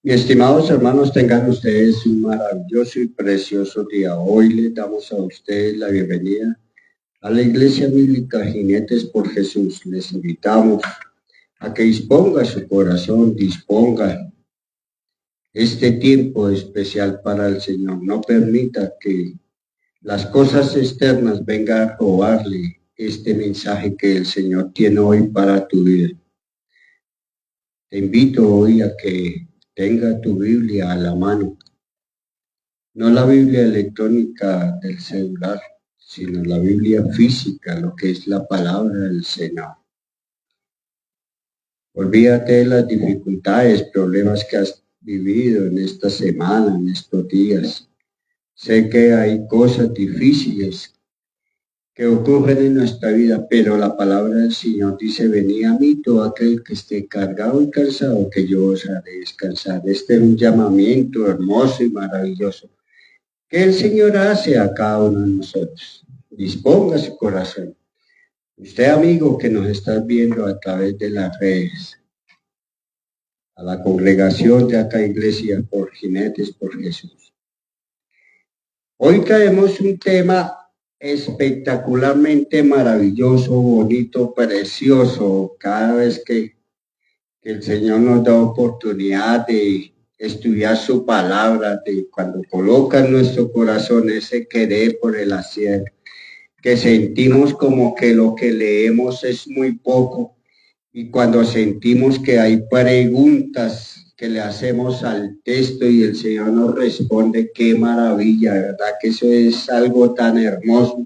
Mi estimados hermanos, tengan ustedes un maravilloso y precioso día. Hoy les damos a ustedes la bienvenida a la Iglesia Bíblica Jinetes por Jesús. Les invitamos a que disponga su corazón, disponga este tiempo especial para el Señor. No permita que las cosas externas vengan a robarle este mensaje que el Señor tiene hoy para tu vida. Te invito hoy a que tenga tu Biblia a la mano. No la Biblia electrónica del celular, sino la Biblia física, lo que es la palabra del Señor. Olvídate de las dificultades, problemas que has vivido en esta semana, en estos días. Sé que hay cosas difíciles que ocurren en nuestra vida, pero la palabra del Señor dice: venid a mí todo aquel que esté cargado y cansado, que yo os haré descansar. Este es un llamamiento hermoso y maravilloso que el Señor hace a cada uno de nosotros. Disponga su corazón. Usted, amigo, que nos está viendo a través de las redes, a la congregación de acá, Iglesia por Jinetes por Jesús. Hoy traemos un tema espectacularmente maravilloso, bonito, precioso. Cada vez que el Señor nos da oportunidad de estudiar su palabra, de cuando coloca en nuestro corazón ese querer por el hacer, que sentimos como que lo que leemos es muy poco, y cuando sentimos que hay preguntas que le hacemos al texto y el Señor nos responde, qué maravilla, ¿verdad? Que eso es algo tan hermoso,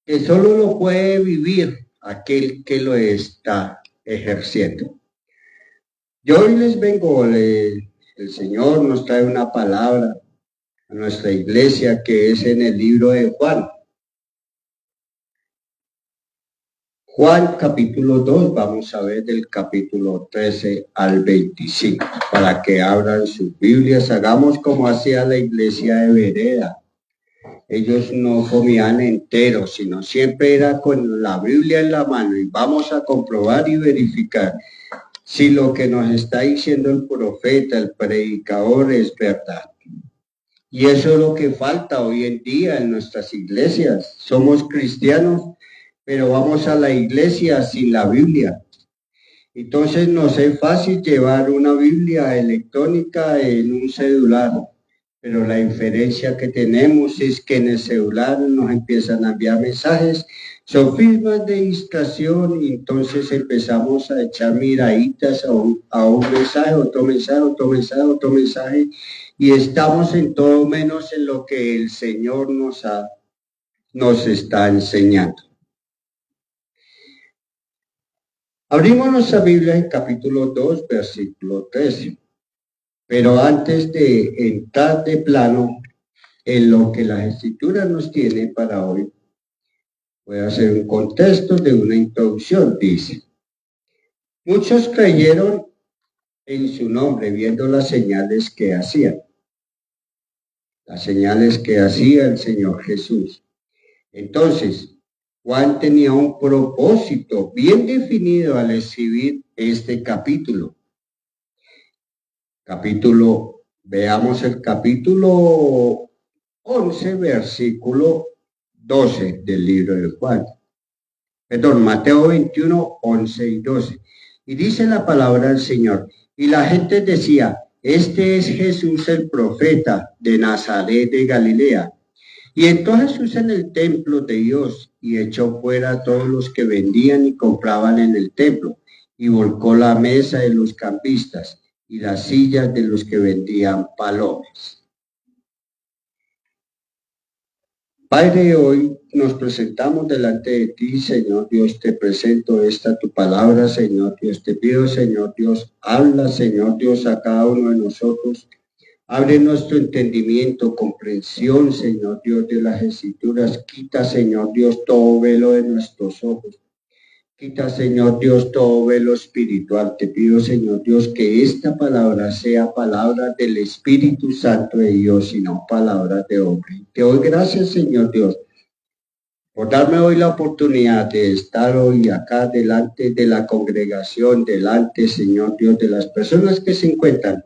que solo lo puede vivir aquel que lo está ejerciendo. Yo hoy les vengo, el Señor nos trae una palabra a nuestra iglesia que es en el libro de Juan. Juan capítulo 2, vamos a ver del capítulo 13 al 25, para que abran sus Biblias. Hagamos como hacía la iglesia de Bereda. Ellos no comían enteros, sino siempre era con la Biblia en la mano, y vamos a comprobar y verificar si lo que nos está diciendo el profeta, el predicador, es verdad. Y eso es lo que falta hoy en día en nuestras iglesias. Somos cristianos, pero vamos a la iglesia sin la Biblia. Entonces nos es fácil llevar una Biblia electrónica en un celular, pero la diferencia que tenemos es que en el celular nos empiezan a enviar mensajes, son firmas de distracción, y entonces empezamos a echar miraditas a un mensaje, otro mensaje, otro mensaje, otro mensaje, y estamos en todo menos en lo que el Señor nos está enseñando. Abrimos nuestra Biblia en capítulo 2, versículo 13. Pero antes de entrar de plano en lo que las Escrituras nos tiene para hoy, voy a hacer un contexto de una introducción. Dice: muchos creyeron en su nombre viendo las señales que hacía. Las señales que hacía el Señor Jesús. Entonces, Juan tenía un propósito bien definido al escribir este capítulo. Veamos el capítulo 11, versículo 12 del libro de Juan. Mateo 21, 11 y 12. Y dice la palabra del Señor: y la gente decía, este es Jesús el profeta de Nazaret de Galilea. Y entró Jesús en el templo de Dios y echó fuera a todos los que vendían y compraban en el templo, y volcó la mesa de los cambistas y las sillas de los que vendían palomas. Padre, hoy nos presentamos delante de ti, Señor Dios. Te presento esta tu palabra, Señor Dios. Te pido, Señor Dios, habla, Señor Dios, a cada uno de nosotros. Abre nuestro entendimiento, comprensión, Señor Dios, de las Escrituras. Quita, Señor Dios, todo velo de nuestros ojos. Quita, Señor Dios, todo velo espiritual. Te pido, Señor Dios, que esta palabra sea palabra del Espíritu Santo de Dios y no palabra de hombre. Te doy gracias, Señor Dios, por darme hoy la oportunidad de estar hoy acá delante de la congregación, delante, Señor Dios, de las personas que se encuentran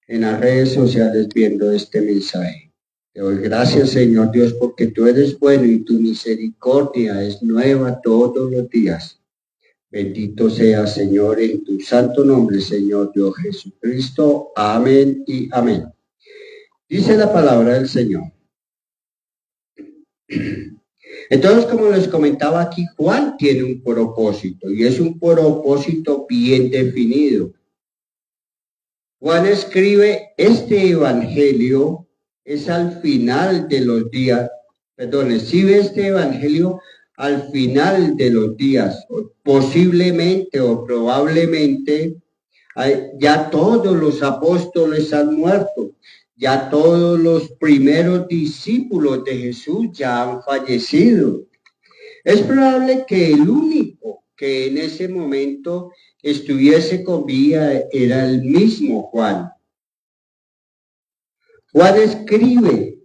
en las redes sociales viendo este mensaje. Te doy gracias, Señor Dios, porque tú eres bueno y tu misericordia es nueva todos los días. Bendito sea, Señor, en tu santo nombre, Señor Dios Jesucristo. Amén y amén. Dice la palabra del Señor. Entonces, como les comentaba aquí, Juan tiene un propósito y es un propósito bien definido. Juan escribe, este evangelio es al final de los días, escribe este evangelio al final de los días, posiblemente o probablemente ya todos los apóstoles han muerto, ya todos los primeros discípulos de Jesús ya han fallecido. Es probable que el único que en ese momento estuviese con vida era el mismo Juan. Juan escribe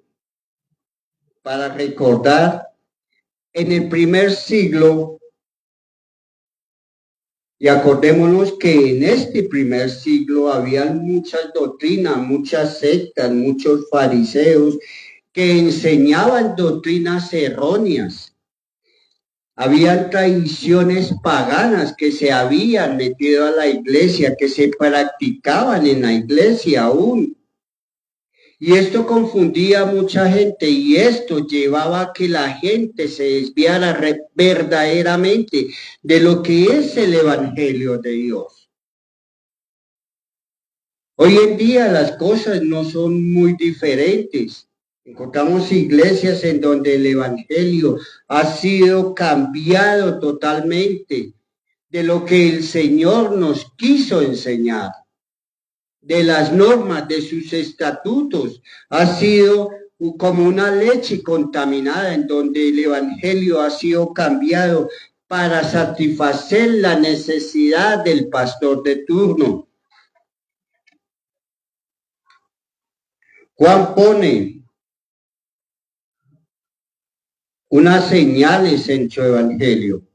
para recordar en el primer siglo, y acordémonos que en este primer siglo habían muchas doctrinas, muchas sectas, muchos fariseos que enseñaban doctrinas erróneas. Habían tradiciones paganas que se habían metido a la iglesia, que se practicaban en la iglesia aún. Y esto confundía a mucha gente y esto llevaba a que la gente se desviara verdaderamente de lo que es el Evangelio de Dios. Hoy en día las cosas no son muy diferentes. Encontramos iglesias en donde el Evangelio ha sido cambiado totalmente de lo que el Señor nos quiso enseñar, de las normas, de sus estatutos. Ha sido como una leche contaminada en donde el Evangelio ha sido cambiado para satisfacer la necesidad del pastor de turno. Juan pone unas señales en su Evangelio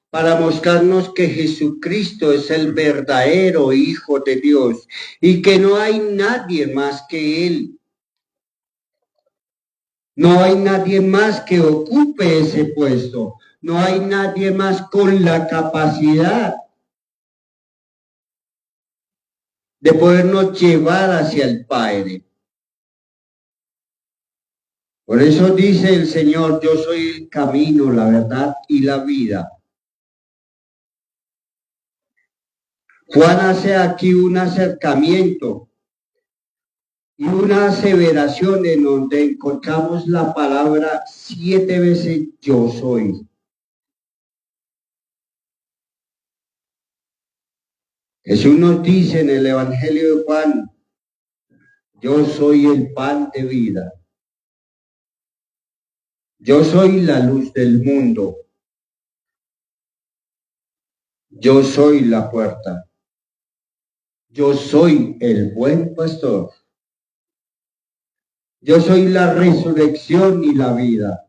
para mostrarnos que Jesucristo es el verdadero Hijo de Dios y que no hay nadie más que Él. No hay nadie más que ocupe ese puesto. No hay nadie más con la capacidad de podernos llevar hacia el Padre. Por eso dice el Señor, yo soy el camino, la verdad y la vida. Juan hace aquí un acercamiento y una aseveración en donde encontramos la palabra 7 veces yo soy. Jesús nos dice en el Evangelio de Juan, yo soy el pan de vida. Yo soy la luz del mundo. Yo soy la puerta. Yo soy el buen pastor. Yo soy la resurrección y la vida.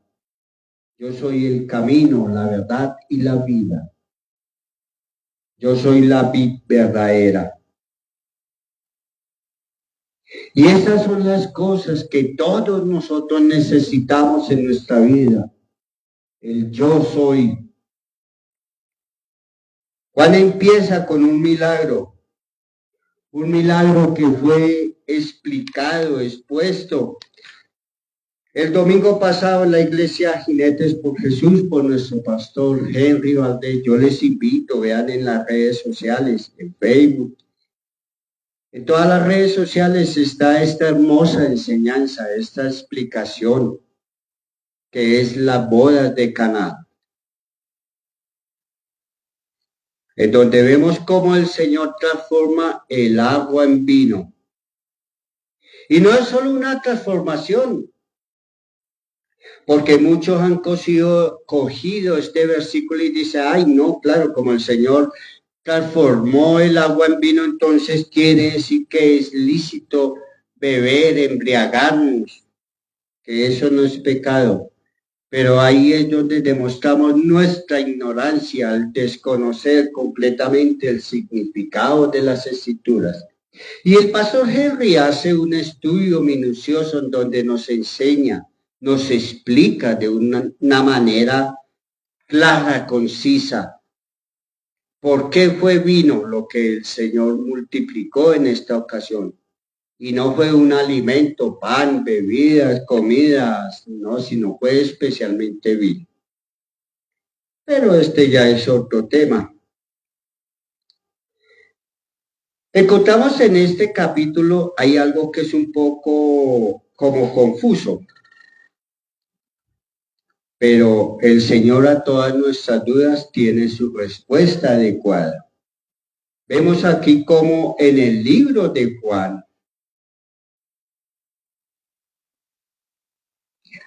Yo soy el camino, la verdad y la vida. Yo soy la vid verdadera. Y esas son las cosas que todos nosotros necesitamos en nuestra vida. El yo soy. Juan empieza con un milagro que fue explicado, expuesto. El domingo pasado en la iglesia Jinetes por Jesús, por nuestro pastor Henry Valdés, yo les invito, vean en las redes sociales, en Facebook, en todas las redes sociales está esta hermosa enseñanza, esta explicación, que es las bodas de Caná, en donde vemos cómo el Señor transforma el agua en vino. Y no es solo una transformación, porque muchos han cogido este versículo y dicen, ay, no, claro, como el Señor transformó el agua en vino, entonces quiere decir que es lícito beber, embriagarnos, que eso no es pecado. Pero ahí es donde demostramos nuestra ignorancia al desconocer completamente el significado de las escrituras. Y el pastor Henry hace un estudio minucioso en donde nos enseña, nos explica de una manera clara, concisa, por qué fue vino lo que el Señor multiplicó en esta ocasión. Y no fue un alimento, pan, bebidas, comidas, no, sino fue especialmente vino. Pero este ya es otro tema. Encontramos en este capítulo, hay algo que es un poco como confuso, pero el Señor a todas nuestras dudas tiene su respuesta adecuada. Vemos aquí como en el libro de Juan,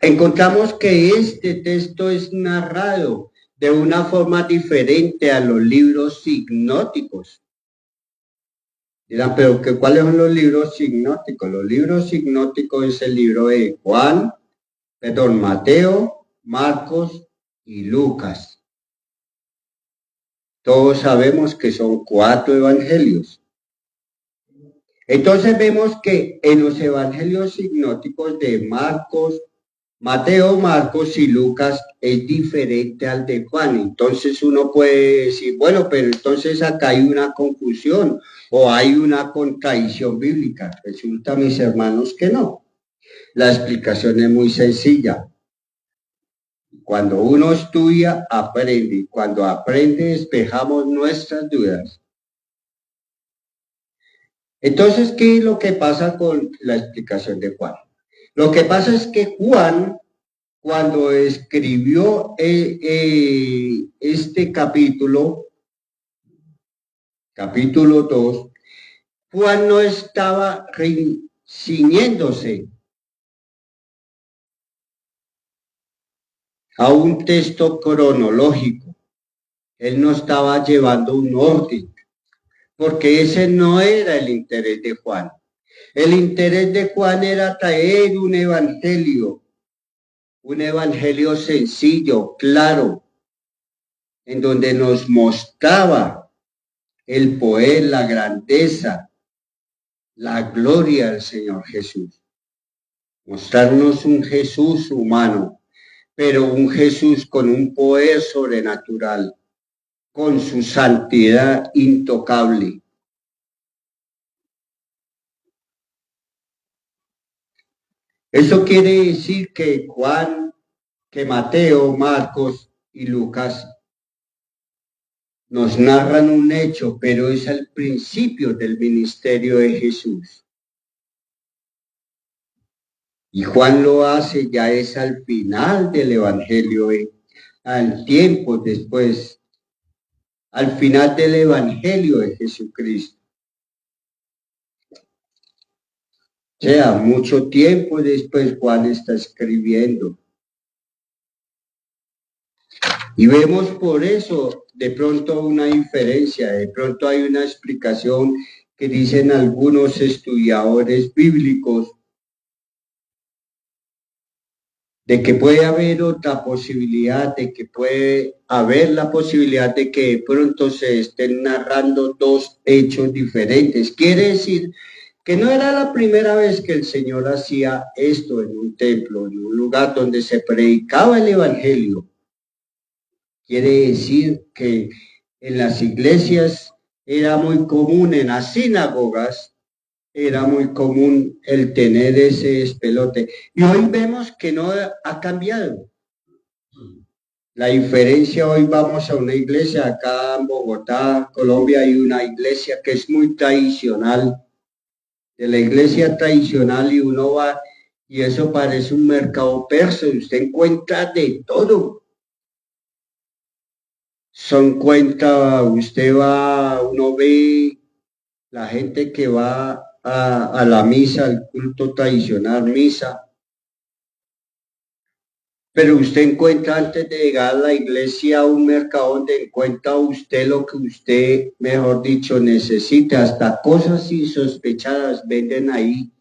encontramos que este texto es narrado de una forma diferente a los libros signóticos. Dirán, pero ¿cuáles son los libros signóticos? Los libros signóticos es el libro de Juan, Mateo, Marcos y Lucas. Todos sabemos que son 4 evangelios. Entonces vemos que en los evangelios signóticos de Marcos, Mateo, Marcos y Lucas es diferente al de Juan. Entonces uno puede decir, bueno, pero entonces acá hay una confusión o hay una contradicción bíblica. Resulta, mis hermanos, que no. La explicación es muy sencilla. Cuando uno estudia, aprende. Y cuando aprende, despejamos nuestras dudas. Entonces, ¿qué es lo que pasa con la explicación de Juan? Lo que pasa es que Juan, cuando escribió este capítulo 2, Juan no estaba ciñéndose a un texto cronológico. Él no estaba llevando un orden, porque ese no era el interés de Juan. El interés de Juan era traer un evangelio sencillo, claro, en donde nos mostraba el poder, la grandeza, la gloria del Señor Jesús. Mostrarnos un Jesús humano, pero un Jesús con un poder sobrenatural, con su santidad intocable. Eso quiere decir que Juan, que Mateo, Marcos y Lucas nos narran un hecho, pero es al principio del ministerio de Jesús. Y Juan lo hace, ya es al final del Evangelio, al tiempo después, al final del Evangelio de Jesucristo. O sea, mucho tiempo después Juan está escribiendo. Y vemos por eso de pronto una diferencia, de pronto hay una explicación que dicen algunos estudiadores bíblicos de que puede haber otra posibilidad, de que puede haber la posibilidad de que de pronto se estén narrando 2 hechos diferentes. Quiere decir que no era la primera vez que el Señor hacía esto en un templo, en un lugar donde se predicaba el Evangelio. Quiere decir que en las iglesias era muy común, en las sinagogas era muy común el tener ese despelote. Y hoy vemos que no ha cambiado. La diferencia, hoy vamos a una iglesia, acá en Bogotá, Colombia, hay una iglesia que es muy tradicional. De la iglesia tradicional, y uno va, y eso parece un mercado persa, usted encuentra de todo. Usted va, uno ve la gente que va a la misa, al culto tradicional, misa. Pero usted encuentra antes de llegar a la iglesia un mercado donde encuentra usted lo que usted, mejor dicho, necesita. Hasta cosas insospechadas venden ahí.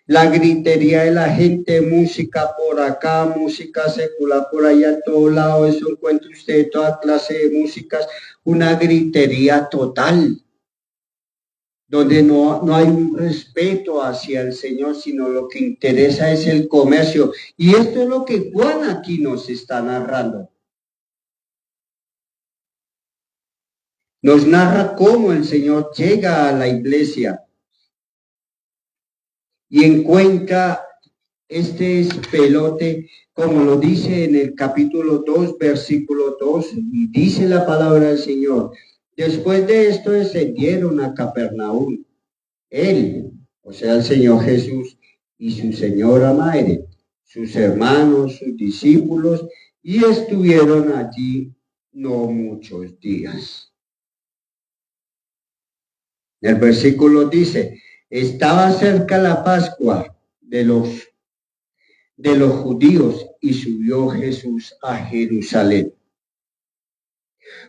La gritería de la gente, música por acá, música secular por allá, a todo lado, eso encuentra usted toda clase de músicas, una gritería total. donde no hay un respeto hacia el Señor, sino lo que interesa es el comercio. Y esto es lo que Juan aquí nos está narrando. Nos narra cómo el Señor llega a la iglesia y encuentra este espelote, como lo dice en el capítulo 2, versículo 2, y dice la palabra del Señor. Después de esto descendieron a Capernaum, él, o sea, el Señor Jesús y su señora madre, sus hermanos, sus discípulos, y estuvieron allí no muchos días. El versículo dice, estaba cerca la Pascua de los judíos y subió Jesús a Jerusalén.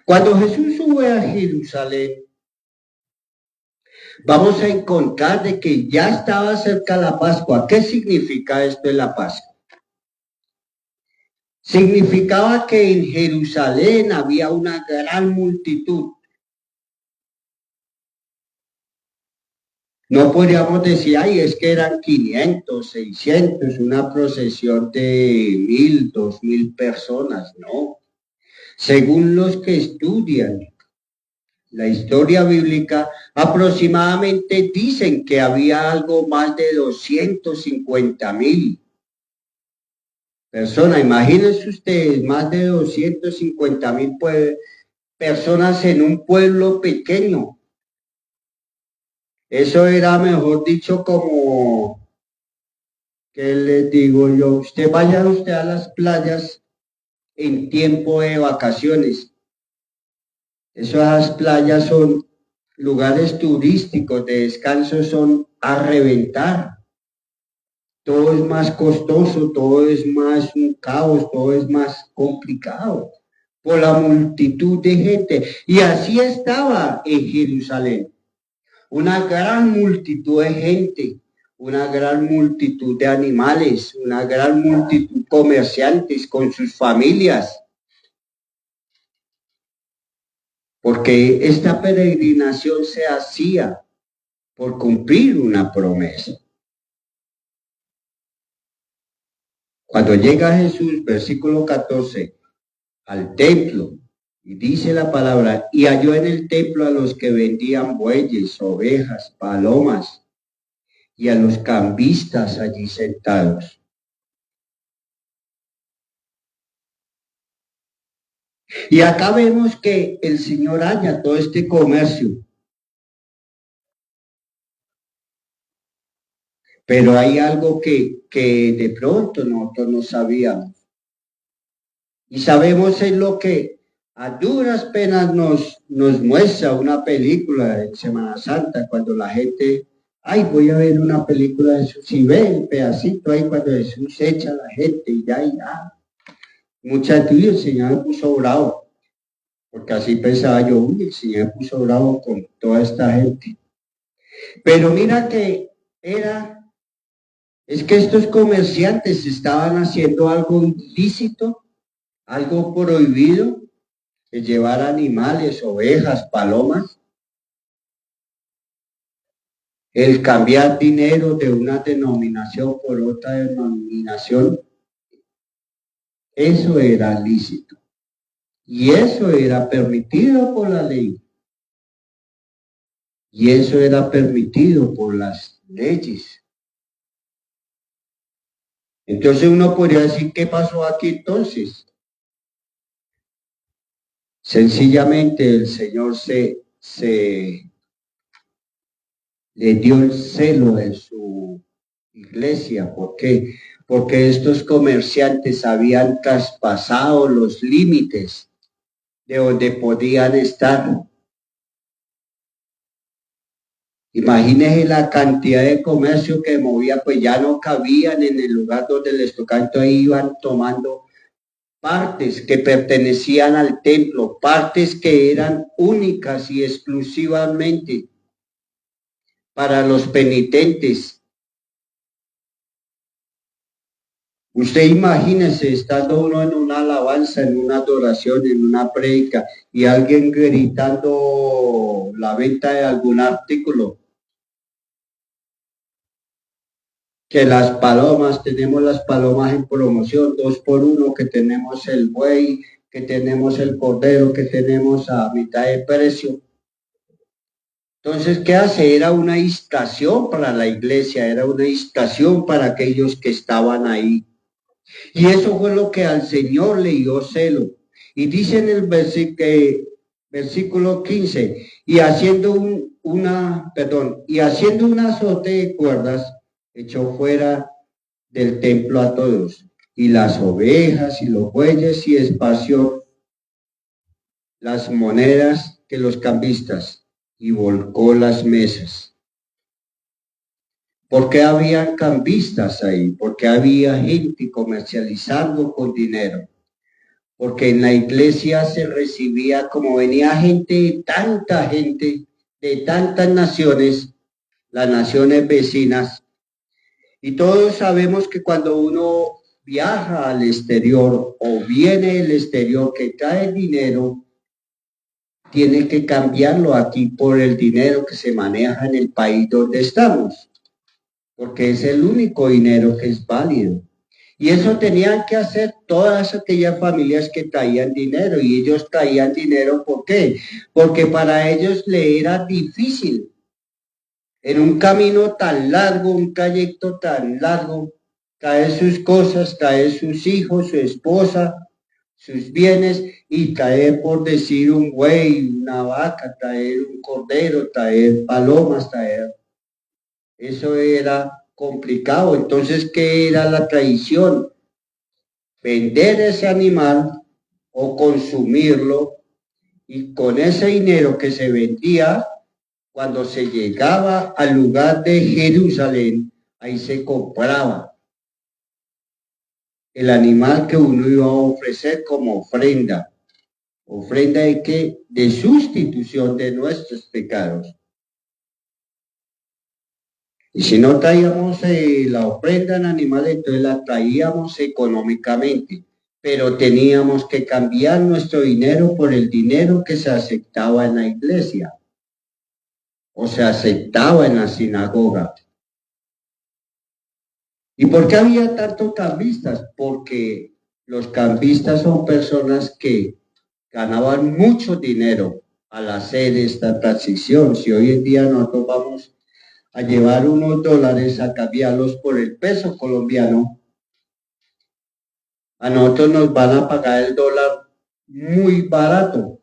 Cuando Jesús sube a Jerusalén, vamos a encontrar de que ya estaba cerca la Pascua. ¿Qué significa esto de la Pascua? Significaba que en Jerusalén había una gran multitud. No podríamos decir, ay, es que eran 500, 600, una procesión de 1000, 2000 personas, no. Según los que estudian la historia bíblica, aproximadamente dicen que había algo más de 250,000 personas. Imagínense ustedes, más de 250,000 personas en un pueblo pequeño. Eso era, mejor dicho, como, ¿qué les digo yo? Vaya a las playas en tiempo de vacaciones. Esas playas son lugares turísticos de descanso, son a reventar. Todo es más costoso, todo es más un caos, todo es más complicado por la multitud de gente. Y así estaba en Jerusalén. Una gran multitud de gente, una gran multitud de animales, una gran multitud de comerciantes con sus familias. Porque esta peregrinación se hacía por cumplir una promesa. Cuando llega Jesús, versículo 14, al templo, y dice la palabra, y halló en el templo a los que vendían bueyes, ovejas, palomas, y a los cambistas allí sentados. Y acá vemos que el Señor halla todo este comercio. Pero hay algo que de pronto nosotros no sabíamos. Y sabemos es lo que a duras penas nos muestra una película en Semana Santa, cuando la gente, ay, voy a ver una película de Jesús, y ve el pedacito ahí cuando Jesús echa a la gente y ya. Muchas veces el Señor me puso bravo, porque así pensaba yo, uy, el Señor me puso bravo con toda esta gente. Pero mira que es que estos comerciantes estaban haciendo algo ilícito, algo prohibido, de llevar animales, ovejas, palomas, el cambiar dinero de una denominación por otra denominación, eso era lícito. Y eso era permitido por la ley. Y eso era permitido por las leyes. Entonces uno podría decir, ¿qué pasó aquí entonces? Sencillamente el Señor le dio el celo de su iglesia. ¿Por qué? Porque estos comerciantes habían traspasado los límites de donde podían estar. Imagínense la cantidad de comercio que movía, pues ya no cabían en el lugar donde les tocaba, entonces iban tomando partes que pertenecían al templo, partes que eran únicas y exclusivamente para los penitentes. Usted imagínese estando uno en una alabanza, en una adoración, en una prédica y alguien gritando la venta de algún artículo. que las palomas, tenemos las palomas en promoción, 2 por 1, que tenemos el buey, que tenemos el cordero, que tenemos a mitad de precio. Entonces, ¿qué hace? Era una estación para la iglesia, era una estación para aquellos que estaban ahí. Y eso fue lo que al Señor le dio celo. Y dice en el versículo 15, y haciendo y haciendo un azote de cuerdas, echó fuera del templo a todos, y las ovejas y los bueyes, y esparció las monedas que los cambistas, y volcó las mesas. ¿Por qué había cambistas ahí? Porque había gente comercializando con dinero. Porque en la iglesia se recibía, como venía gente, de tantas naciones, las naciones vecinas, y todos sabemos que cuando uno viaja al exterior o viene del exterior que trae dinero, tiene que cambiarlo aquí por el dinero que se maneja en el país donde estamos, porque es el único dinero que es válido. Y eso tenían que hacer todas aquellas familias que traían dinero, y ellos traían dinero, ¿por qué? Porque para ellos le era difícil en un camino tan largo, un trayecto tan largo, traer sus cosas, traer sus hijos, su esposa, sus bienes, y traer, por decir, un buey, una vaca, traer un cordero, traer palomas, traer. Eso era complicado. Entonces, ¿qué era la tradición? Vender ese animal o consumirlo, y con ese dinero que se vendía, cuando se llegaba al lugar de Jerusalén, ahí se compraba el animal que uno iba a ofrecer como ofrenda. ¿Ofrenda de qué? De sustitución de nuestros pecados. Y si no traíamos la ofrenda en animal, entonces la traíamos económicamente, pero teníamos que cambiar nuestro dinero por el dinero que se aceptaba en la iglesia o se aceptaba en la sinagoga. ¿Y por qué había tantos cambistas? Porque los cambistas son personas que ganaban mucho dinero al hacer esta transición. Si hoy en día nosotros vamos a llevar unos dólares a cambiarlos por el peso colombiano, a nosotros nos van a pagar el dólar muy barato,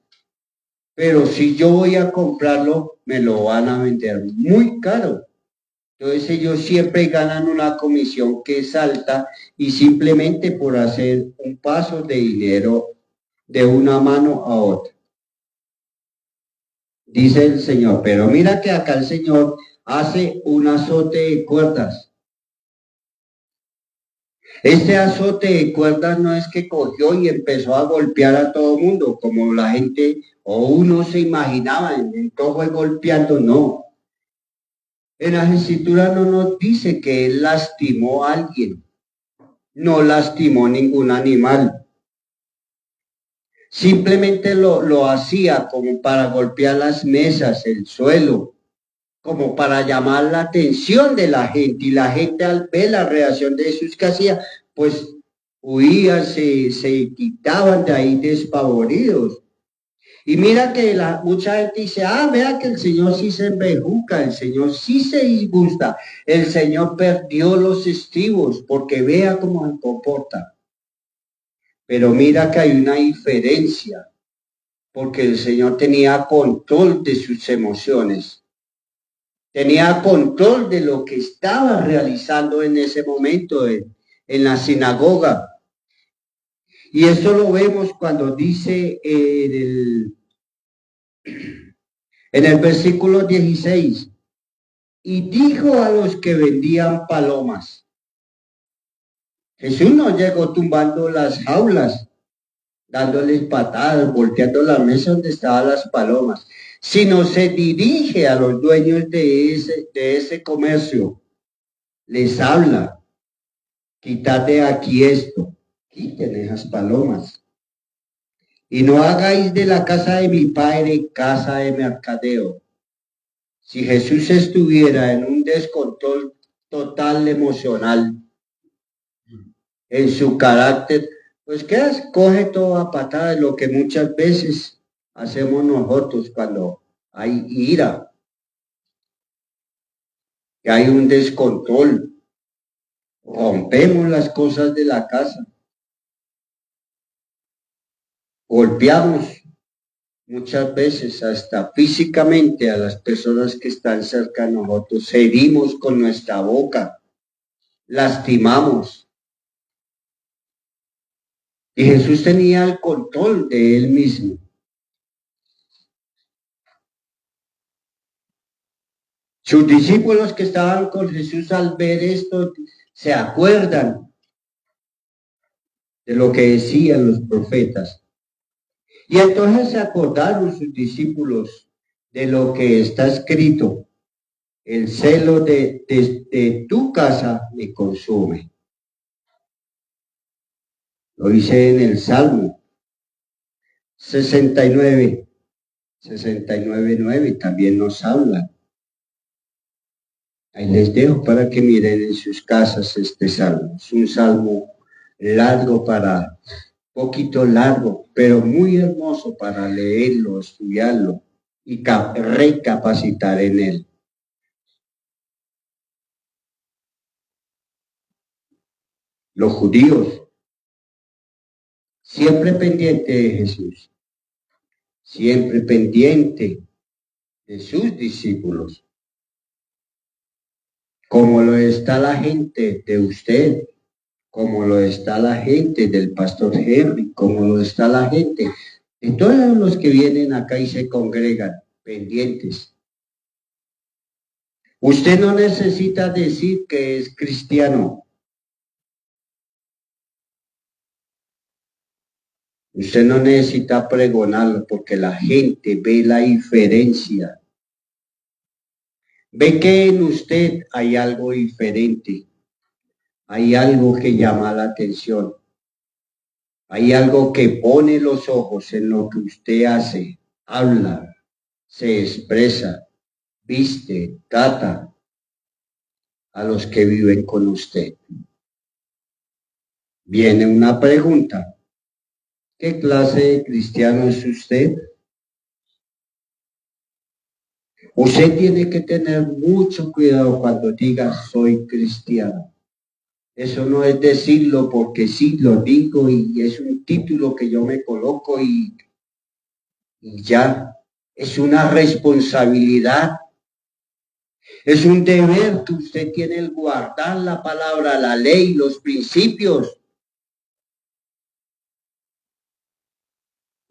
pero si yo voy a comprarlo, me lo van a vender muy caro. Entonces ellos siempre ganan una comisión que es alta, y simplemente por hacer un paso de dinero de una mano a otra. Dice el Señor, pero mira que acá el Señor hace un azote de cuerdas. Este azote de cuerdas no es que cogió y empezó a golpear a todo el mundo, como la gente o uno se imaginaba, entonces fue golpeando, no. En la Escritura no nos dice que él lastimó a alguien, no lastimó ningún animal. Simplemente lo hacía como para golpear las mesas, el suelo, como para llamar la atención de la gente, y la gente, al ver la reacción de Jesús que hacía, pues huían, se quitaban de ahí despavoridos. Y mira que mucha gente dice, vea que el Señor sí se embejuca, el Señor sí se disgusta, el Señor perdió los estribos, porque vea cómo se comporta. Pero mira que hay una diferencia, porque el Señor tenía control de sus emociones, tenía control de lo que estaba realizando en ese momento en la sinagoga. Y eso lo vemos cuando dice en el versículo 16, y dijo a los que vendían palomas. Jesús no llegó tumbando las jaulas, dándoles patadas, volteando la mesa donde estaban las palomas, sino se dirige a los dueños de ese comercio. Les habla, quitad de aquí esto, quiten esas palomas. Y no hagáis de la casa de mi padre casa de mercadeo. Si Jesús estuviera en un descontrol total emocional. En su carácter, pues ¿qué hace? Coge todo a patadas, lo que muchas veces hacemos nosotros cuando hay ira, que hay un descontrol, rompemos las cosas de la casa, golpeamos muchas veces hasta físicamente a las personas que están cerca de nosotros, herimos con nuestra boca, lastimamos. Y Jesús tenía el control de él mismo. Sus discípulos que estaban con Jesús al ver esto se acuerdan de lo que decían los profetas. Y entonces se acordaron sus discípulos de lo que está escrito. El celo de tu casa me consume. Lo dice en el Salmo 69, 69:9, también nos habla. Ahí les dejo para que miren en sus casas este salmo. Es un salmo largo poquito largo, pero muy hermoso para leerlo, estudiarlo y recapacitar en él. Los judíos, siempre pendiente de Jesús, siempre pendiente de sus discípulos, como lo está la gente de usted, como lo está la gente del pastor Henry, como lo está la gente de todos los que vienen acá y se congregan pendientes. Usted no necesita decir que es cristiano. Usted no necesita pregonarlo porque la gente ve la diferencia. Ve que en usted hay algo diferente. Hay algo que llama la atención. Hay algo que pone los ojos en lo que usted hace, habla, se expresa, viste, trata a los que viven con usted. Viene una pregunta. ¿Qué clase de cristiano es usted? Usted tiene que tener mucho cuidado cuando diga soy cristiano. Eso no es decirlo porque sí lo digo y es un título que yo me coloco y ya. Es una responsabilidad. Es un deber que usted tiene el guardar la palabra, la ley, los principios.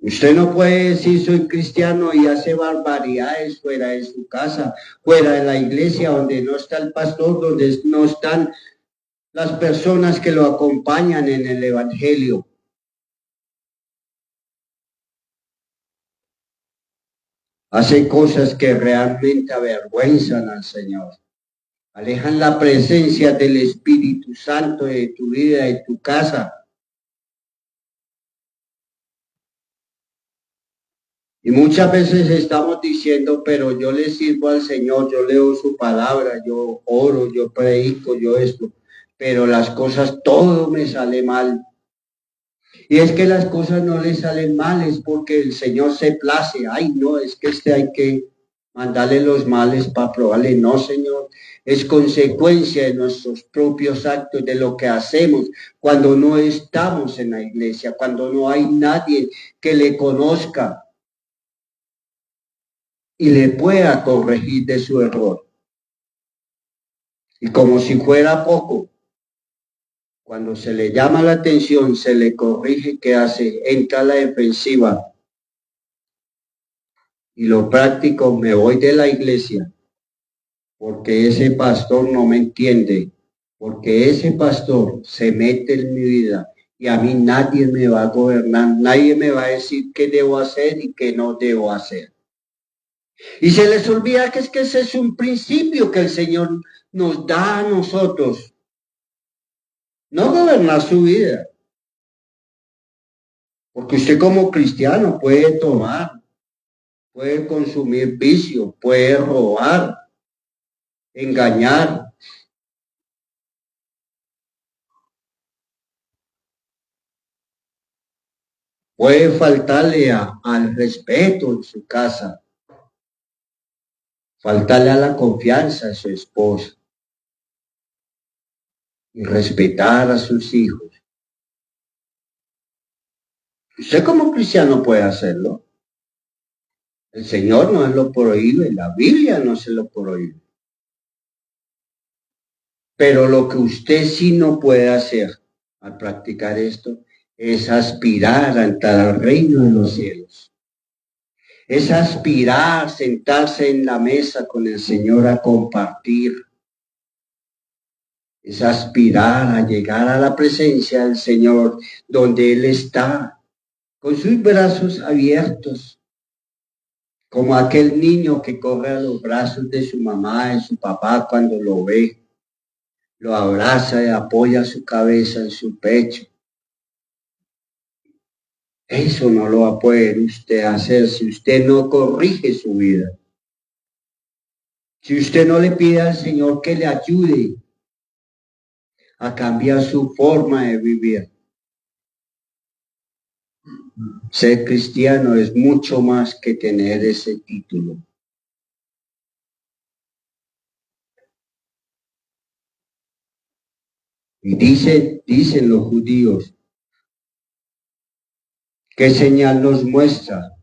Usted no puede decir soy cristiano y hace barbaridades fuera de su casa, fuera de la iglesia, donde no está el pastor, donde no están las personas que lo acompañan en el evangelio. Hace cosas que realmente avergüenzan al Señor. Alejan la presencia del Espíritu Santo de tu vida, de tu casa. Y muchas veces estamos diciendo, pero yo le sirvo al Señor, yo leo su palabra, yo oro, yo predico, yo esto, pero las cosas, todo me sale mal. Y es que las cosas no le salen mal, es porque el Señor se place. Ay, no, es que hay que mandarle los males para probarle. No, Señor, es consecuencia de nuestros propios actos, de lo que hacemos cuando no estamos en la iglesia, cuando no hay nadie que le conozca y le pueda corregir de su error. Y como si fuera poco, cuando se le llama la atención, se le corrige, ¿qué hace? Entra a la defensiva. Y lo práctico, me voy de la iglesia, porque ese pastor no me entiende, porque ese pastor se mete en mi vida y a mí nadie me va a gobernar, nadie me va a decir qué debo hacer y qué no debo hacer. Y se les olvida que ese es un principio que el Señor nos da a nosotros. No gobernar su vida. Porque usted como cristiano puede tomar, puede consumir vicio, puede robar, engañar, Puede faltarle al respeto en su casa, faltarle a la confianza a su esposa y respetar a sus hijos. Usted como cristiano puede hacerlo. El Señor no se lo prohíbe, la Biblia no se lo prohíbe. Pero lo que usted sí no puede hacer al practicar esto es aspirar a entrar al reino de los cielos. Es aspirar a sentarse en la mesa con el Señor a compartir. Es aspirar a llegar a la presencia del Señor donde Él está, con sus brazos abiertos, como aquel niño que corre a los brazos de su mamá y su papá cuando lo ve, lo abraza y apoya su cabeza en su pecho. Eso no lo va a poder usted hacer si usted no corrige su vida. Si usted no le pide al Señor que le ayude a cambiar su forma de vivir. Ser cristiano es mucho más que tener ese título. Y dicen los judíos, ¿qué señal nos muestra?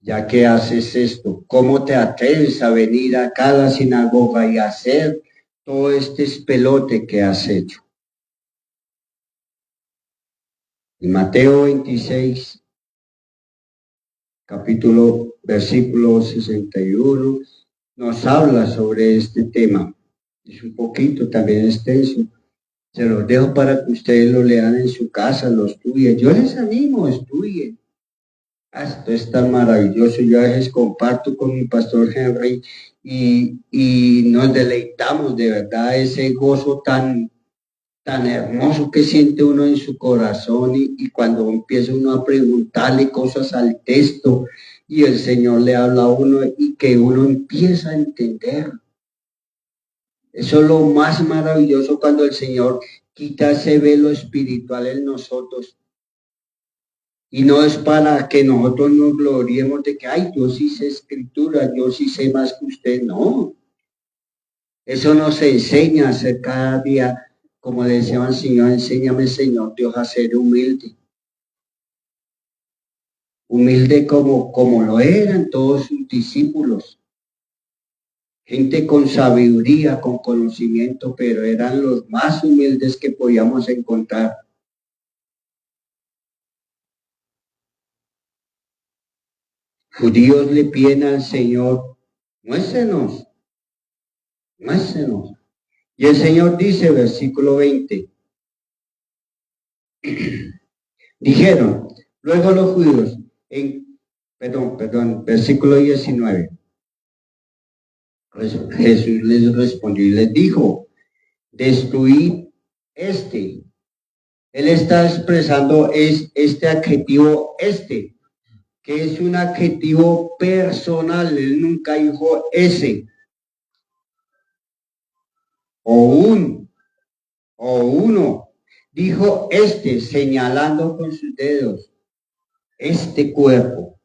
Ya que haces esto, ¿cómo te atreves a venir acá a la sinagoga y hacer todo este espelote que has hecho? En Mateo 26, versículo 61, nos habla sobre este tema. Es un poquito también extenso. Se los dejo para que ustedes lo lean en su casa, lo estudien. Yo les animo, estudien. Esto es tan maravilloso. Yo a veces comparto con mi pastor Henry y nos deleitamos de verdad ese gozo tan hermoso que siente uno en su corazón y cuando empieza uno a preguntarle cosas al texto y el Señor le habla a uno y que uno empieza a entender. Eso es lo más maravilloso cuando el Señor quita ese velo espiritual en nosotros. Y no es para que nosotros nos gloriemos de que, ay, yo sí sé escritura, yo sí sé más que usted. No. Eso nos enseña a ser cada día, como le decía al Señor, enséñame, Señor Dios, a ser humilde. Humilde como lo eran todos sus discípulos. Gente con sabiduría, con conocimiento, pero eran los más humildes que podíamos encontrar. Judíos le piden al Señor, muéstrenos. Y el Señor dice, versículo 20, dijeron, luego los judíos, versículo 19, Jesús les respondió y les dijo, destruid este. Él está expresando este adjetivo que es un adjetivo personal. Él nunca dijo ese o uno. Dijo señalando con sus dedos, este cuerpo.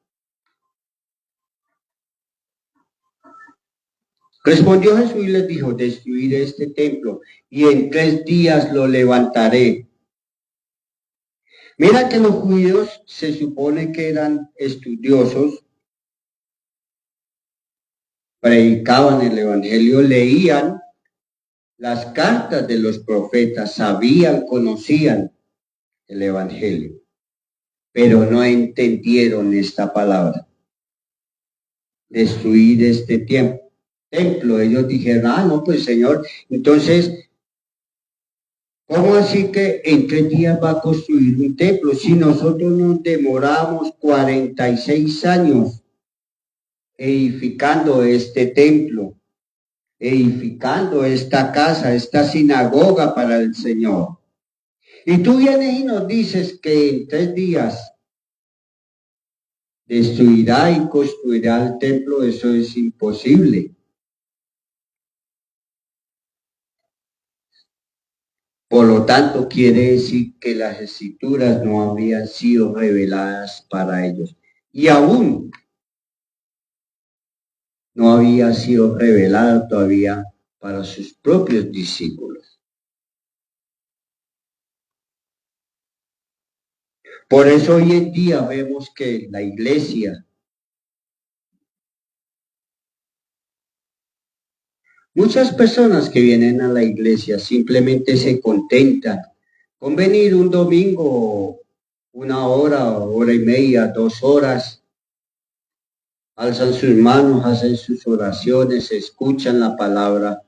Respondió Jesús y les dijo, destruir este templo y en 3 días lo levantaré. Mira que los judíos se supone que eran estudiosos, predicaban el evangelio, leían las cartas de los profetas, sabían, conocían el evangelio, pero no entendieron esta palabra. Destruir este templo. Ellos dijeron, no, pues Señor, entonces, ¿cómo así que en 3 días va a construir un templo? Si nosotros nos demoramos 46 años edificando este templo, edificando esta casa, esta sinagoga para el Señor. Y tú vienes y nos dices que en 3 días destruirá y construirá el templo. Eso es imposible. Por lo tanto, quiere decir que las escrituras no habían sido reveladas para ellos. Y aún no había sido revelada todavía para sus propios discípulos. Por eso hoy en día vemos que la iglesia, muchas personas que vienen a la iglesia simplemente se contentan con venir un domingo, 1 hora, 1 hora y media, 2 horas, alzan sus manos, hacen sus oraciones, escuchan la palabra.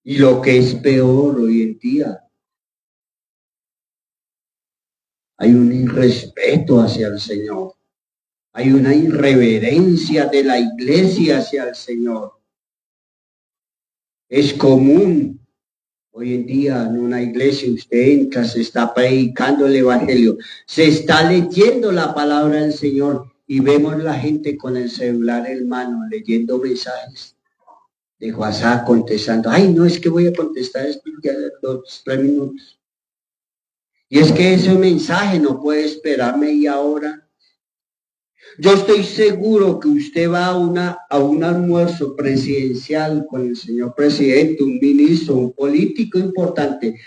Y lo que es peor hoy en día, hay un irrespeto hacia el Señor. Hay una irreverencia de la iglesia hacia el Señor. Es común hoy en día en una iglesia, usted entra, se está predicando el evangelio, se está leyendo la palabra del Señor y vemos la gente con el celular en mano leyendo mensajes de WhatsApp contestando. Ay, no, es que voy a contestar esto ya en 2-3 minutos. Y es que ese mensaje no puede esperar media hora. Yo estoy seguro que usted va a un almuerzo presidencial con el señor presidente, un ministro, un político importante,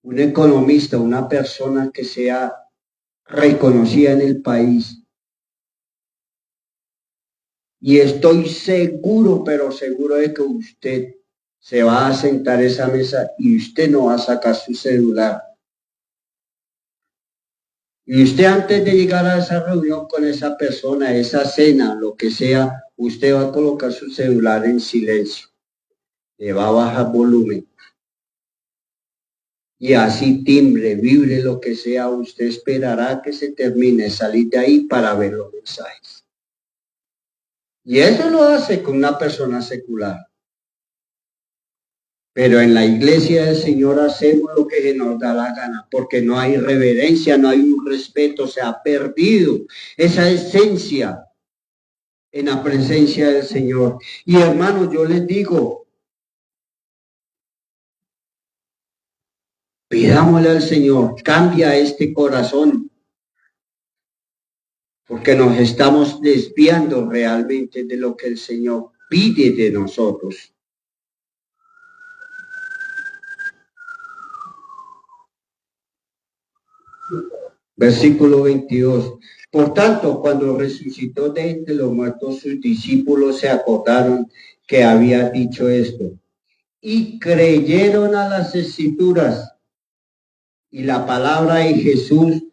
un economista, una persona que sea reconocida en el país. Y estoy seguro, pero seguro de que usted se va a sentar a esa mesa y usted no va a sacar su celular. Y usted antes de llegar a esa reunión con esa persona, esa cena, lo que sea, usted va a colocar su celular en silencio. Le va a bajar volumen. Y así timbre, vibre, lo que sea, usted esperará que se termine, salir de ahí para ver los mensajes. Y eso lo hace con una persona secular. Pero en la iglesia del Señor hacemos lo que se nos da la gana, porque no hay reverencia, no hay un respeto, se ha perdido esa esencia en la presencia del Señor. Y hermanos, yo les digo, pidámosle al Señor, cambia este corazón, porque nos estamos desviando realmente de lo que el Señor pide de nosotros. Versículo 22. Por tanto, cuando resucitó de entre los muertos, sus discípulos se acordaron que había dicho esto y creyeron a las escrituras y la palabra de Jesús,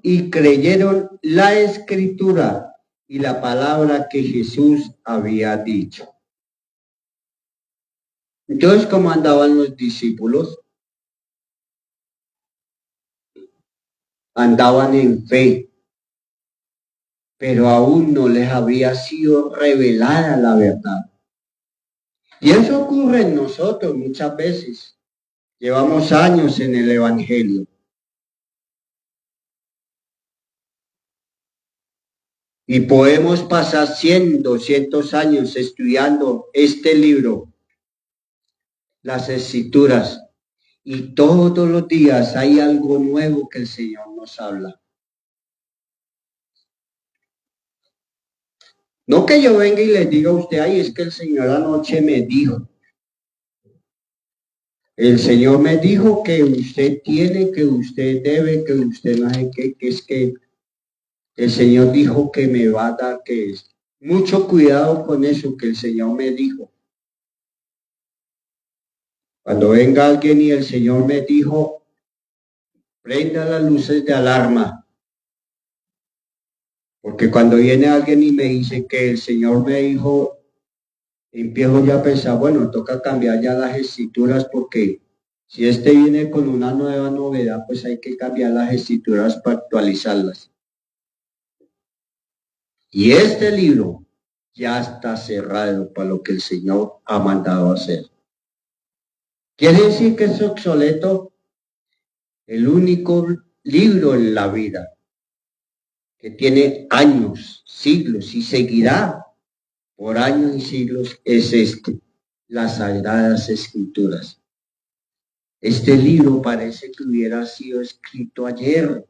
y creyeron la escritura y la palabra que Jesús había dicho. Entonces, ¿cómo andaban los discípulos? Andaban en fe, pero aún no les había sido revelada la verdad. Y eso ocurre en nosotros muchas veces. Llevamos años en el Evangelio. Y podemos pasar 100, 200 años estudiando este libro, las Escrituras, y todos los días hay algo nuevo que el Señor nos habla. No que yo venga y le diga a usted, ay, es que el Señor anoche me dijo. El Señor me dijo que usted tiene, que usted debe, que usted no sé qué, que es que el Señor dijo que me va a dar, que es. Mucho cuidado con eso que el Señor me dijo. Cuando venga alguien y el Señor me dijo, prenda las luces de alarma. Porque cuando viene alguien y me dice que el Señor me dijo, empiezo ya a pensar, bueno, toca cambiar ya las escrituras porque si este viene con una nueva novedad, pues hay que cambiar las escrituras para actualizarlas. Y este libro ya está cerrado para lo que el Señor ha mandado hacer. ¿Quiere decir que es obsoleto? El único libro en la vida que tiene años, siglos y seguirá por años y siglos es este, las Sagradas Escrituras. Este libro parece que hubiera sido escrito ayer,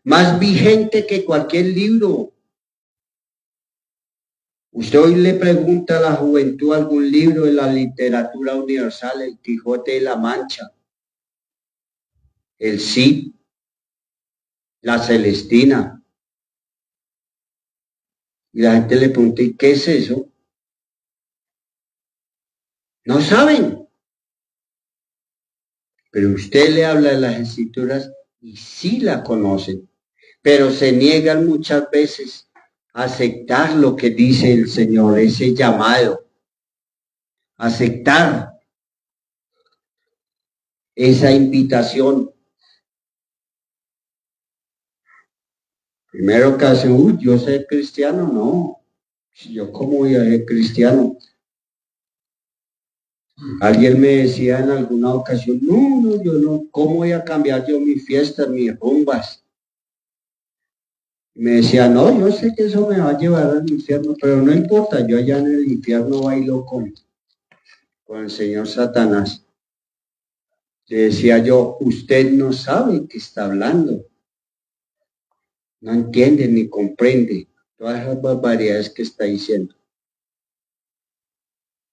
más vigente que cualquier libro. Usted hoy le pregunta a la juventud algún libro de la literatura universal, El Quijote de la Mancha, el Cid, la Celestina. Y la gente le pregunta, ¿y qué es eso? No saben. Pero usted le habla de las Escrituras y sí la conocen, pero se niegan muchas veces a aceptar lo que dice el Señor, ese llamado, aceptar esa invitación. Primero que hacen, yo soy cristiano, no. Yo cómo voy a ser cristiano. Alguien me decía en alguna ocasión, no, yo no, ¿cómo voy a cambiar yo mis fiestas, mis rumbas? Y me decía, no, yo sé que eso me va a llevar al infierno, pero no importa, yo allá en el infierno bailo con el señor Satanás. Le decía yo, usted no sabe qué está hablando. No entiende ni comprende todas las barbaridades que está diciendo.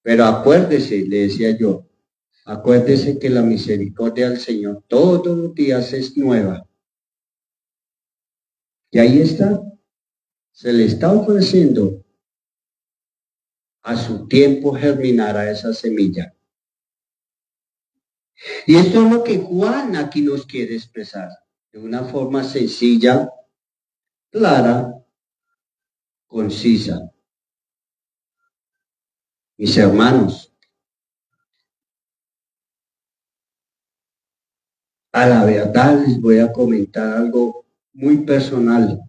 Pero acuérdese, le decía yo, acuérdese que la misericordia del Señor todos los días es nueva. Y ahí está, se le está ofreciendo a su tiempo germinará esa semilla. Y esto es lo que Juan aquí nos quiere expresar, de una forma sencilla, clara, concisa. Mis hermanos, a la verdad les voy a comentar algo muy personal.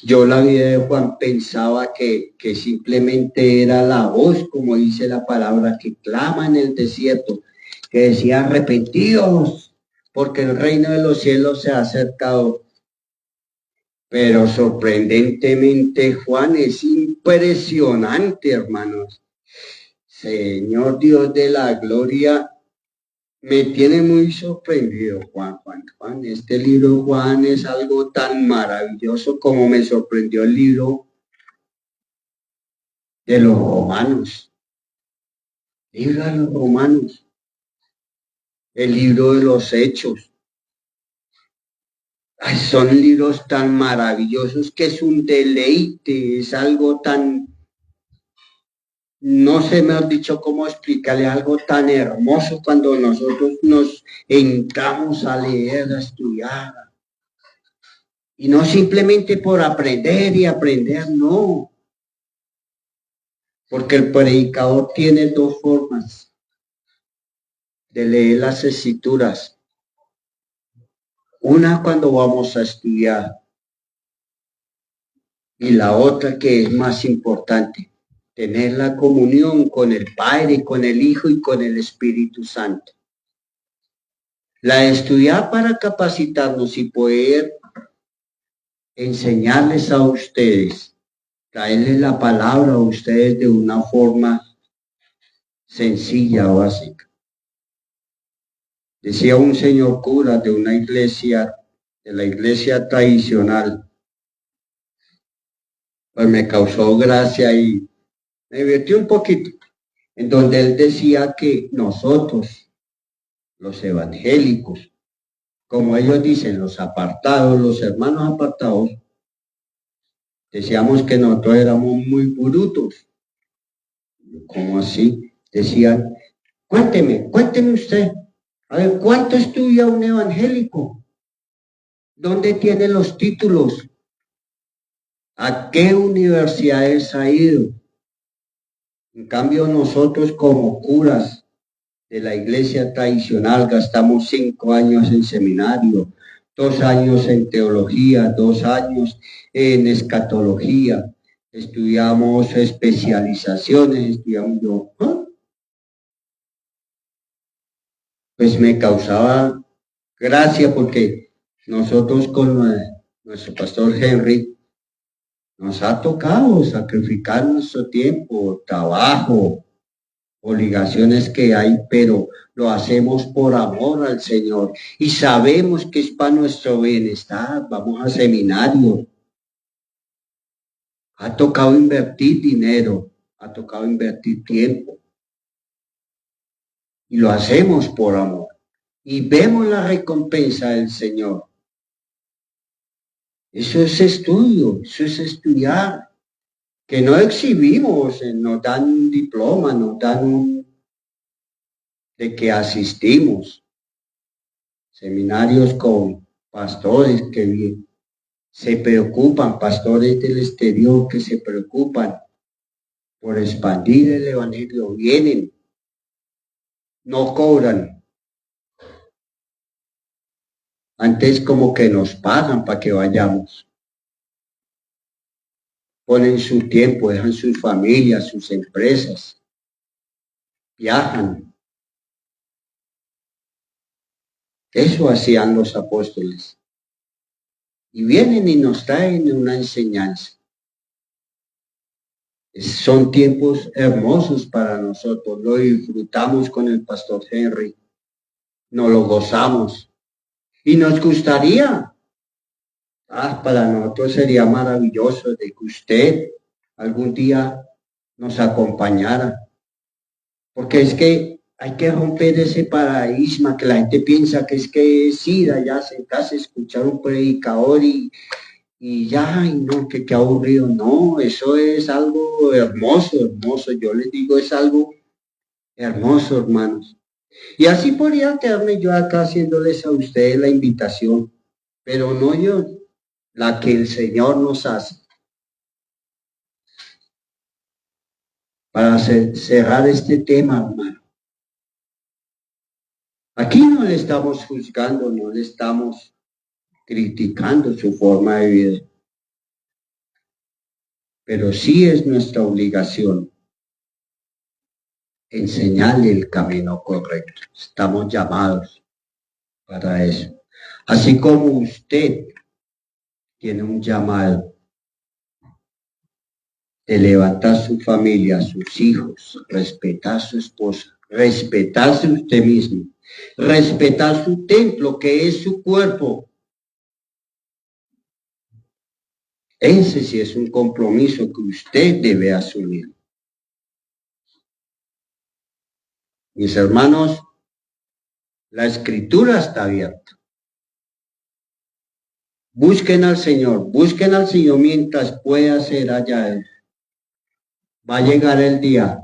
Yo la vida de Juan pensaba que simplemente era la voz, como dice la palabra, que clama en el desierto, que decía arrepentidos, porque el reino de los cielos se ha acercado. Pero sorprendentemente Juan es impresionante, hermanos. Señor Dios de la gloria, me tiene muy sorprendido, Juan. Este libro, Juan, es algo tan maravilloso como me sorprendió el libro de los romanos. Libro de los romanos. El libro de los hechos. Ay, son libros tan maravillosos que es un deleite, es algo tan, no sé, mejor dicho, cómo explicarle algo tan hermoso cuando nosotros nos entramos a leer, a estudiar. Y no simplemente por aprender y aprender, no. Porque el predicador tiene dos formas de leer las escrituras. Una cuando vamos a estudiar y la otra que es más importante, tener la comunión con el Padre, con el Hijo y con el Espíritu Santo. La de estudiar para capacitarnos y poder enseñarles a ustedes, traerles la palabra a ustedes de una forma sencilla, básica. Decía un señor cura de una iglesia, de la iglesia tradicional, pues me causó gracia y me divertí un poquito, en donde él decía que nosotros, los evangélicos, como ellos dicen, los apartados, los hermanos apartados, decíamos que nosotros éramos muy brutos. ¿Cómo así? Decían, cuénteme usted, a ver, ¿cuánto estudia un evangélico? ¿Dónde tiene los títulos? ¿A qué universidades ha ido? En cambio, nosotros como curas de la iglesia tradicional gastamos 5 años en seminario, 2 años en teología, 2 años en escatología, estudiamos especializaciones, estudiamos yo. Pues me causaba gracia porque nosotros con nuestro pastor Henry Nos ha tocado sacrificar nuestro tiempo, trabajo, obligaciones que hay, pero lo hacemos por amor al Señor y sabemos que es para nuestro bienestar. Vamos a seminarios. Ha tocado invertir dinero, ha tocado invertir tiempo y lo hacemos por amor. Y vemos la recompensa del Señor. Eso es estudio, eso es estudiar, que no exhibimos, nos dan un diploma, nos dan de que asistimos. Seminarios con pastores que se preocupan, pastores del exterior que se preocupan por expandir el evangelio, vienen, no cobran. Antes como que nos pagan para que vayamos. Ponen su tiempo, dejan sus familias, sus empresas, viajan. Eso hacían los apóstoles. Y vienen y nos traen una enseñanza. Son tiempos hermosos para nosotros. Lo disfrutamos con el pastor Henry. Nos lo gozamos. Y nos gustaría. Para nosotros sería maravilloso de que usted algún día nos acompañara. Porque es que hay que romper ese paradigma que la gente piensa que es ir allá, sentarse, escuchar un predicador y ya, y no, que qué aburrido. No, eso es algo hermoso, hermoso. Yo les digo, es algo hermoso, hermanos. Y así podría quedarme yo acá haciéndoles a ustedes la invitación, pero no yo, la que el Señor nos hace. Para cerrar este tema, hermano. Aquí no le estamos juzgando, no le estamos criticando su forma de vida. Pero sí es nuestra obligación enseñarle el camino correcto. Estamos llamados para eso. Así como usted tiene un llamado de levantar su familia, sus hijos, respetar a su esposa, respetarse usted mismo, respetar su templo, que es su cuerpo. Ese sí es un compromiso que usted debe asumir. Mis hermanos, la escritura está abierta. Busquen al Señor mientras pueda ser hallado. Va a llegar el día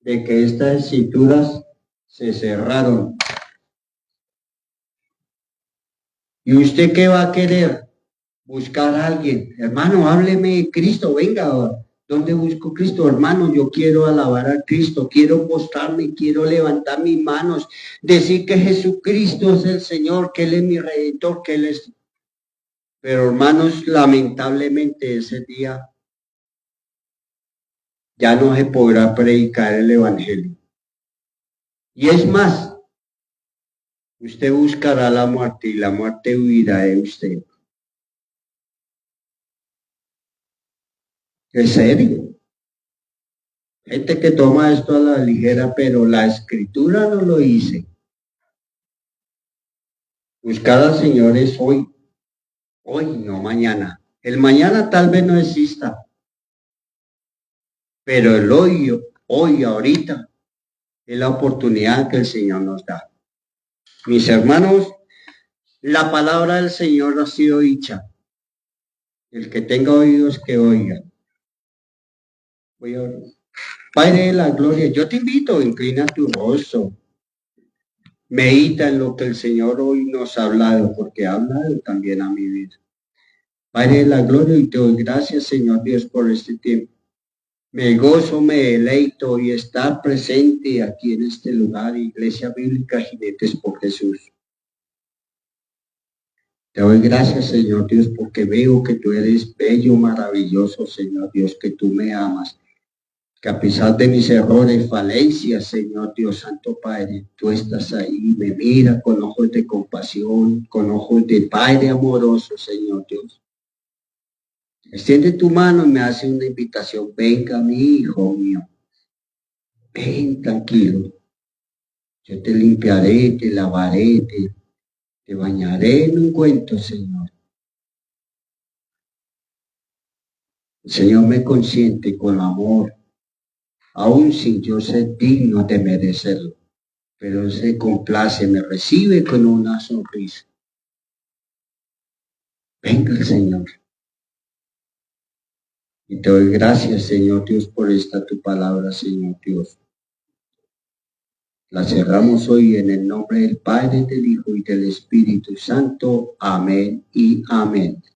de que estas escrituras se cerraron. ¿Y usted qué va a querer? Buscar a alguien. Hermano, hábleme de Cristo, venga. ¿Dónde busco Cristo? Hermano, yo quiero alabar a Cristo, quiero postrarme, quiero levantar mis manos, decir que Jesucristo es el Señor, que Él es mi Redentor, que Él es... Pero hermanos, lamentablemente ese día ya no se podrá predicar el Evangelio. Y es más, usted buscará la muerte y la muerte huirá de usted. ¿Es serio? Gente que toma esto a la ligera, pero la escritura no lo dice. Buscar al Señor es hoy, no mañana. El mañana tal vez no exista, pero el hoy, ahorita, es la oportunidad que el Señor nos da. Mis hermanos, la palabra del Señor ha sido dicha. El que tenga oídos que oiga. Voy a orar. Padre de la gloria, yo te invito, inclina tu rostro. Medita en lo que el Señor hoy nos ha hablado, porque ha hablado también a mi vida. Padre de la gloria, y te doy gracias, Señor Dios, por este tiempo. Me gozo, me deleito y estar presente aquí en este lugar, Iglesia Bíblica Jinetes por Jesús. Te doy gracias, Señor Dios, porque veo que tú eres bello, maravilloso, Señor Dios, que tú me amas. Que a pesar de mis errores, falencias, Señor Dios Santo Padre, tú estás ahí, me mira con ojos de compasión, con ojos de Padre amoroso, Señor Dios. Extiende tu mano y me hace una invitación. Venga, mi hijo mío. Ven, tranquilo. Yo te limpiaré, te lavaré, te bañaré en un cuento, Señor. El Señor me consiente con amor, aun sin yo ser digno de merecerlo. Pero Él se complace, me recibe con una sonrisa. Venga el Señor. Y te doy gracias, Señor Dios, por esta tu palabra, Señor Dios. La cerramos hoy en el nombre del Padre, del Hijo y del Espíritu Santo. Amén y amén.